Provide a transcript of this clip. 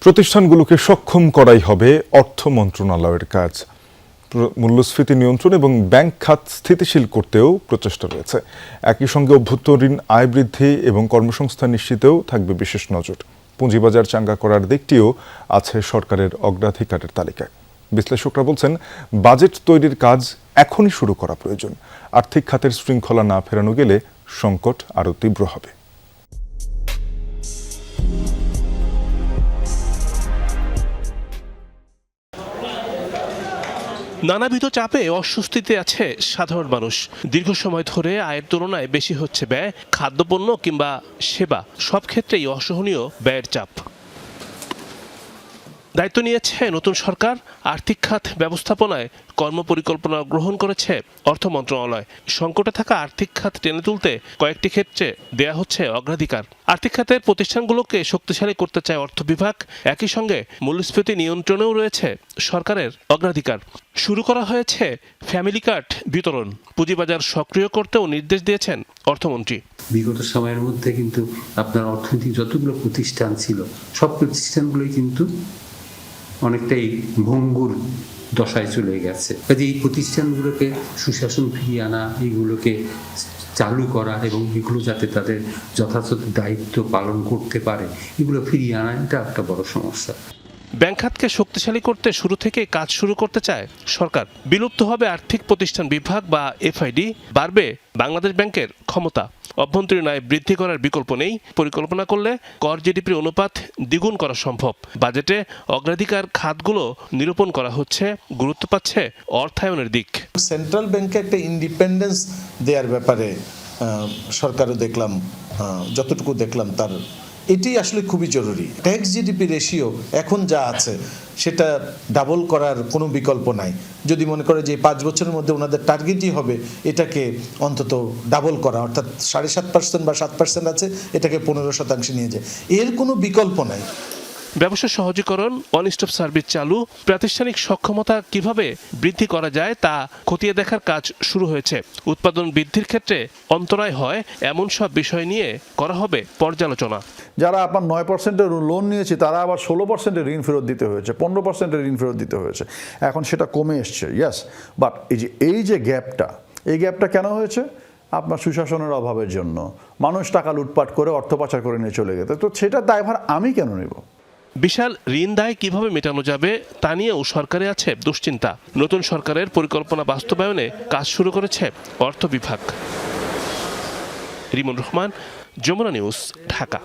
প্রতিষ্ঠানগুলোকে সক্ষম করাই হবে অর্থ মন্ত্রণালয়ের কাজ। মূল্যস্ফীতি নিয়ন্ত্রণ এবং ব্যাংক খাত স্থিতিশীল করতেও প্রচেষ্টা রয়েছে। একই সঙ্গে অভ্যন্তরীণ আয় বৃদ্ধি এবং কর্মসংস্থান নিশ্চিতেও থাকবে বিশেষ নজর। পুঁজিবাজার চাঙ্গা করার দিকটিও আছে সরকারের অগ্রাধিকারের তালিকায়। বিশ্লেষকরা বলছেন, বাজেট তৈরির কাজ এখনই শুরু করা প্রয়োজন। আর্থিক খাতের শৃঙ্খলা না ফেরানো গেলে সংকট আরও তীব্র হবে। নানাবিধ চাপে অস্বস্তিতে আছে সাধারণ মানুষ। দীর্ঘ সময় ধরে আয়ের তুলনায় বেশি হচ্ছে ব্যয়, খাদ্যপণ্য কিংবা সেবা, সব ক্ষেত্রেই অসহনীয় ব্যয়ের চাপ। দায়িত্ব নিয়েছে নতুন সরকার। আর্থিক খাত ব্যবস্থাপনায় কর্মপরিকল্পনা গ্রহণ করেছে অর্থ মন্ত্রণালয়। সংকটে থাকা আর্থিক খাত টেনে তুলতে কয়েকটি ক্ষেত্রে দেয়া হচ্ছে অগ্রাধিকার। আর্থিক খাতের প্রতিষ্ঠানগুলোকে শক্তিশালী করতে চায় অর্থ বিভাগ। একই সঙ্গে মূল্যস্ফীতি নিয়ন্ত্রণেও রয়েছে সরকারের অগ্রাধিকার। শুরু করা হয়েছে ফ্যামিলি কার্ড বিতরণ। পুঁজিবাজার সক্রিয় করতেও নির্দেশ দিয়েছেন অর্থমন্ত্রী। বিগত সময়ের মধ্যে কিন্তু আপনার অর্থনৈতিক যতগুলো প্রতিষ্ঠান ছিল, সব প্রতিষ্ঠানগুলোই কিন্তু অনেকটাই ভঙ্গুর দশায় চলে গেছে। কাজে এই প্রতিষ্ঠানগুলোকে সুশাসন ফিরিয়ে আনা, এগুলোকে চালু করা এবং এগুলো যাতে তাদের যথাযথ দায়িত্ব পালন করতে পারে, এগুলো ফিরিয়ে আনা, এটা একটা বড় সমস্যা। ব্যাংক খাতকে শক্তিশালী করতে শুরু থেকে কাজ শুরু করতে চায় সরকার। বিলুপ্ত হবে আর্থিক প্রতিষ্ঠান বিভাগ বা এফআইডি, বাড়বে বাংলাদেশ ব্যাংকের ক্ষমতা। অভ্যন্তরীণ আয় বৃদ্ধি করার বিকল্প নেই। পরিকল্পনা করলে কর জিডিপির অনুপাত দ্বিগুণ করা সম্ভব। বাজেটে অগ্রাধিকার খাতগুলো নিরূপণ করা হচ্ছে, গুরুত্ব পাচ্ছে অর্থায়নের দিক। সেন্ট্রাল ব্যাংকে একটা ইন্ডিপেন্ডেন্স দেওয়ার ব্যাপারে সরকারও দেখলাম, যতটুকু দেখলাম তার এটি আসলে খুবই জরুরি। ট্যাক্স জিডিপি রেশিও এখন যা আছে সেটা ডাবল করার কোনো বিকল্প নাই। যদি মনে করে যে 5 বছরের মধ্যে ওনাদের টার্গেটই হবে এটাকে অন্তত ডাবল করা, অর্থাৎ 7.5% বা 7% আছে, এটাকে 15% নিয়ে যায়, এর কোনো বিকল্প নাই। ব্যবসা সহজীকরণ, ওয়ান স্টপ সার্ভিস চালু, প্রাতিষ্ঠানিক সক্ষমতা কিভাবে বৃদ্ধি করা যায় তা খতিয়ে দেখার কাজ শুরু হয়েছে। উৎপাদন বৃদ্ধির ক্ষেত্রে অন্তরায় হয় এমন সব বিষয় নিয়ে করা হবে পর্যালোচনা। যারা আপনার 9%-এর লোন নিয়েছে তারা আবার 16%-এর ঋণ ফেরত দিতে হয়েছে, 15%-এর ঋণ ফেরত দিতে হয়েছে। এখন সেটা কমে এসছে, ইয়েস, বাট এই যে গ্যাপটা কেন হয়েছে? আপনার সুশাসনের অভাবের জন্য। মানুষ টাকা লুটপাট করে অর্থ পাচার করে নিয়ে চলে গেছে, তো সেটার দায়ভার আমি কেন নেব? বিশাল ঋণ দায় কিভাবে মেটানো যাবে তা নিয়েও সরকারে আছে দুশ্চিন্তা। নতুন সরকারের পরিকল্পনা বাস্তবায়নে কাজ শুরু করেছে অর্থ বিভাগ। রিমন রহমান, যমুনা নিউজ, ঢাকা।